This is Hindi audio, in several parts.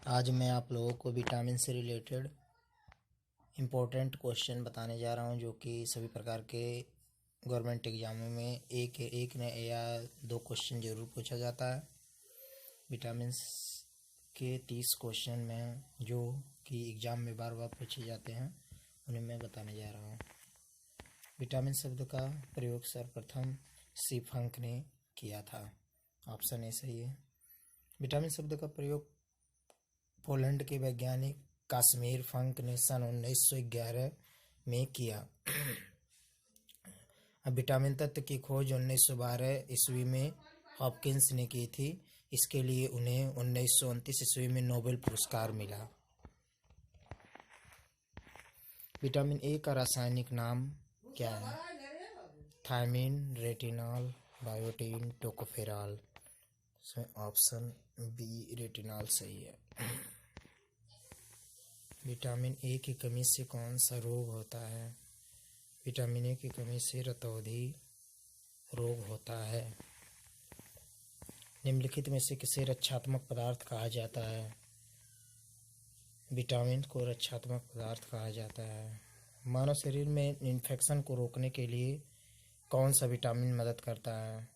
आज मैं आप लोगों को विटामिन से रिलेटेड इम्पोर्टेंट क्वेश्चन बताने जा रहा हूं, जो कि सभी प्रकार के गवर्नमेंट एग्जामों में एक न या दो क्वेश्चन जरूर पूछा जाता है। विटामिन के 30 क्वेश्चन में जो कि एग्ज़ाम में बार बार पूछे जाते हैं उन्हें मैं बताने जा रहा हूँ। विटामिन शब्द का प्रयोग सर्वप्रथम सी फंक ने किया था। ऑप्शन ए सही है। विटामिन शब्द का प्रयोग पोलैंड के वैज्ञानिक काश्मीर फंक ने सन 1911 में किया। अब विटामिन तत्व की खोज 1912 ईस्वी में हॉपकिंस ने की थी। इसके लिए उन्हें 1929 ईस्वी में नोबेल पुरस्कार मिला। विटामिन ए का रासायनिक नाम क्या है? Thiamine, retinol, biotin, tocopherol. Option B retinol सही है। विटामिन ए की कमी से कौन सा रोग होता है? विटामिन ए की कमी से रतौंधी रोग होता है। निम्नलिखित में से किसे रक्षात्मक पदार्थ कहा जाता है? विटामिन को रक्षात्मक पदार्थ कहा जाता है। मानव शरीर में इन्फेक्शन को रोकने के लिए कौन सा विटामिन मदद करता है?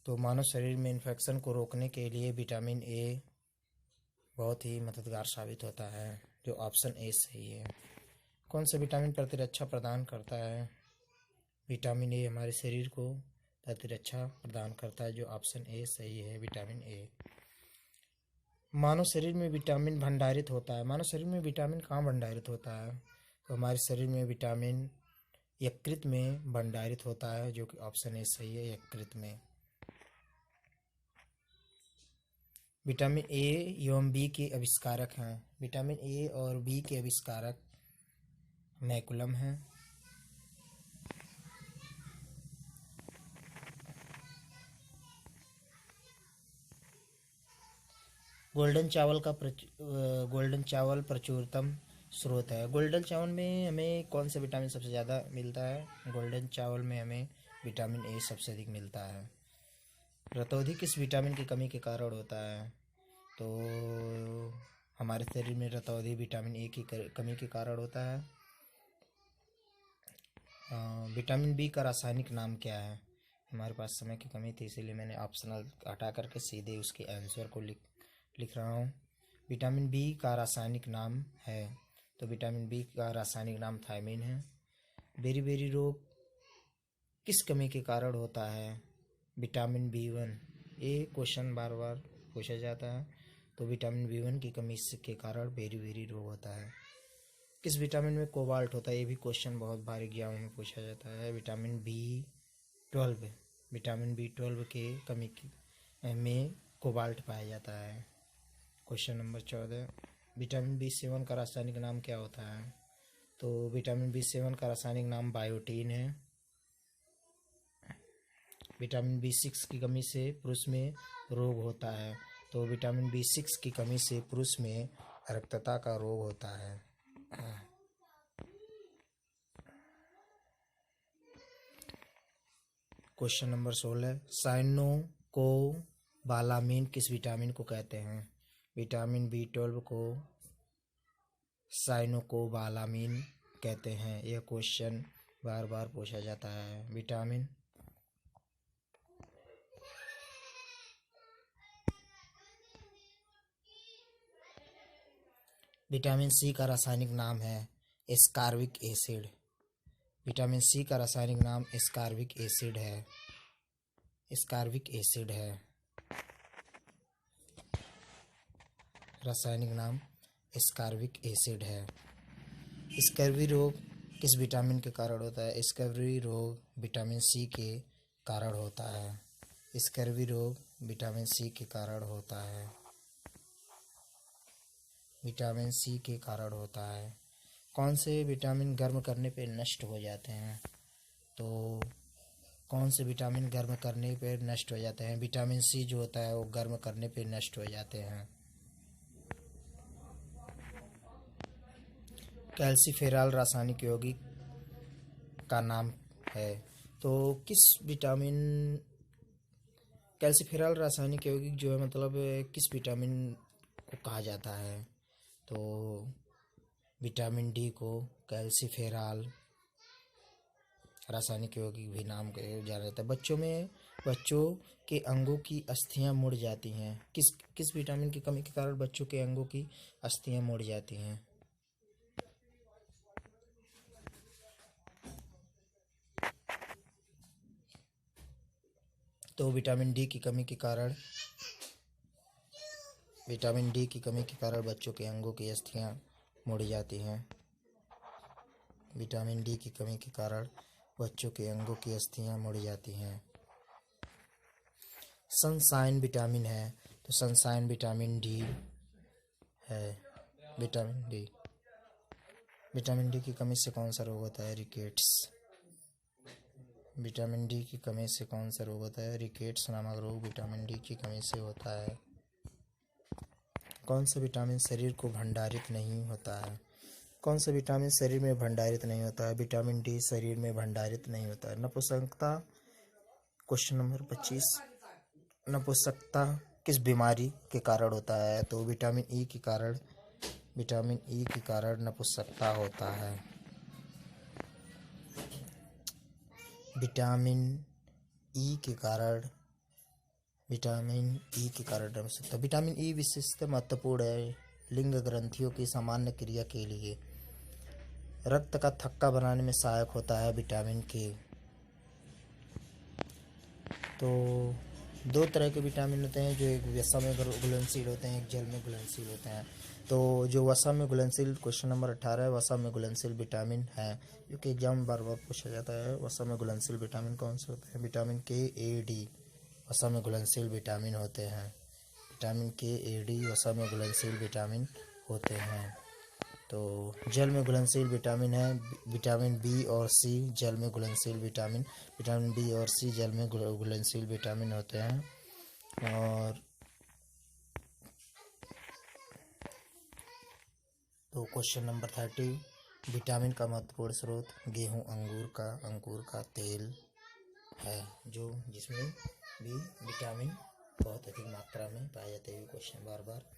तो मानव शरीर में इन्फेक्शन को रोकने के लिए विटामिन ए बहुत ही मददगार साबित होता है, जो ऑप्शन ए सही है। कौन सा विटामिन प्रतिरक्षा प्रदान करता है? विटामिन ए हमारे शरीर को प्रतिरक्षा प्रदान करता है, जो ऑप्शन ए सही है, विटामिन ए। मानव शरीर में विटामिन भंडारित होता है। मानव शरीर में विटामिन कहाँ भंडारित होता है? तो हमारे शरीर में विटामिन यकृत में भंडारित होता है, जो कि ऑप्शन ए सही है, यकृत में। विटामिन ए एवं बी के आविष्कारक हैं। विटामिन ए और बी के आविष्कारक मैकुलम हैं। गोल्डन चावल प्रचुरतम स्रोत है। गोल्डन चावल में हमें कौन सा विटामिन सबसे ज़्यादा मिलता है? गोल्डन चावल में हमें विटामिन ए सबसे अधिक मिलता है। रतौंधी किस विटामिन की कमी के कारण होता है? तो हमारे शरीर में रतौंधी विटामिन ए की कमी के कारण होता है। विटामिन बी का रासायनिक नाम क्या है? हमारे पास समय की कमी थी, इसीलिए मैंने ऑप्शनल हटा करके सीधे उसके आंसर को लिख रहा हूँ। विटामिन बी का रासायनिक नाम है, तो विटामिन बी का रासायनिक नाम थायमिन है। बेरी रोग किस कमी के कारण होता है? Vitamin B1। ये क्वेश्चन बार बार पूछा जाता है, तो विटामिन B1 की कमी के कारण बेरी रोग होता है। किस विटामिन में कोबाल्ट होता है? ये भी क्वेश्चन बहुत बार एग्जाम में पूछा जाता है। Vitamin B12। विटामिन B12 के कमी में कोबाल्ट पाया जाता है। क्वेश्चन नंबर 14, विटामिन B7 का रासायनिक नाम क्या होता है? तो विटामिन B7 का रासायनिक नाम बायोटीन है। विटामिन B6 की कमी से पुरुष में रोग होता है, तो विटामिन B6 की कमी से पुरुष में रक्तता का रोग होता है। क्वेश्चन नंबर 16, साइनोकोबालामिन किस विटामिन को कहते हैं? विटामिन B12 को साइनोकोबालामिन कहते हैं। यह क्वेश्चन बार बार पूछा जाता है। विटामिन सी का रासायनिक नाम है एस्कॉर्बिक एसिड। विटामिन सी का रासायनिक नाम एस्कॉर्बिक एसिड है। रासायनिक नाम एस्कॉर्बिक एसिड है। स्कर्वी रोग किस विटामिन के कारण होता है? स्कर्वी रोग विटामिन सी के कारण होता है। स्कर्वी रोग विटामिन सी के कारण होता है। विटामिन सी के कारण होता है। कौन से विटामिन गर्म करने पे नष्ट हो जाते हैं? तो कौन से विटामिन गर्म करने पे नष्ट हो जाते हैं? विटामिन सी जो होता है वो गर्म करने पे नष्ट हो जाते हैं। कैल्सीफेरॉल रासायनिक यौगिक का नाम है। तो किस विटामिन कैल्सीफेरॉल रासायनिक यौगिक जो है, मतलब किस विटामिन को कहा जाता है। तो विटामिन डी को कैल्सीफेरॉल रासायनिक यौगिक भी नाम के जाना जाता है। बच्चों के अंगों की अस्थियां मुड़ जाती हैं। किस विटामिन की कमी के कारण बच्चों के अंगों की अस्थियां मुड़ जाती हैं? तो विटामिन डी की कमी के कारण बच्चों के अंगों की अस्थियां मुड़ जाती हैं। विटामिन डी की कमी के कारण बच्चों के अंगों की अस्थियां मुड़ जाती हैं। सनशाइन विटामिन है, तो सनशाइन विटामिन डी है। विटामिन डी की कमी से कौन सा रोग होता है? रिकेट्स। विटामिन डी की कमी से कौन सा रोग होता है? रिकेट्स नामक रोग विटामिन डी की कमी से होता है। कौन सा विटामिन शरीर को भंडारित नहीं होता है? कौन सा विटामिन शरीर में भंडारित नहीं होता है? विटामिन डी शरीर में भंडारित नहीं होता है। नपुंसकता, क्वेश्चन नंबर 25, नपुंसकता किस बीमारी के कारण होता है? तो विटामिन ई के कारण नपुंसकता होता है। विटामिन ई के कारण नपुंसकता। विटामिन ई विशेषतः महत्वपूर्ण है लिंग ग्रंथियों की सामान्य क्रिया के लिए। रक्त का थक्का बनाने में सहायक होता है विटामिन के। तो दो तरह के विटामिन होते हैं, जो एक वसा में घुलनशील होते हैं, एक जल में घुलनशील होते हैं। तो जो वसा में घुलनशील, क्वेश्चन नंबर 18, वसा में घुलनशील विटामिन है, जो कि एग्जाम में बार बार पूछा जाता है। वसा में घुलनशील विटामिन कौन से होते हैं? विटामिन के, ए, डी वसा में घुलनशील विटामिन होते हैं। विटामिन के, ए, डी वसा में घुलनशील विटामिन होते हैं। तो जल में घुलनशील विटामिन है विटामिन बी और सी, जल में घुलनशील विटामिन बी और सी जल में घुलनशील विटामिन होते हैं। और तो क्वेश्चन नंबर 30, विटामिन का महत्वपूर्ण स्रोत गेहूं अंगूर का तेल है, जिसमें भी विटामिन बहुत अधिक मात्रा में पाए जाते हैं। क्वेश्चन बार बार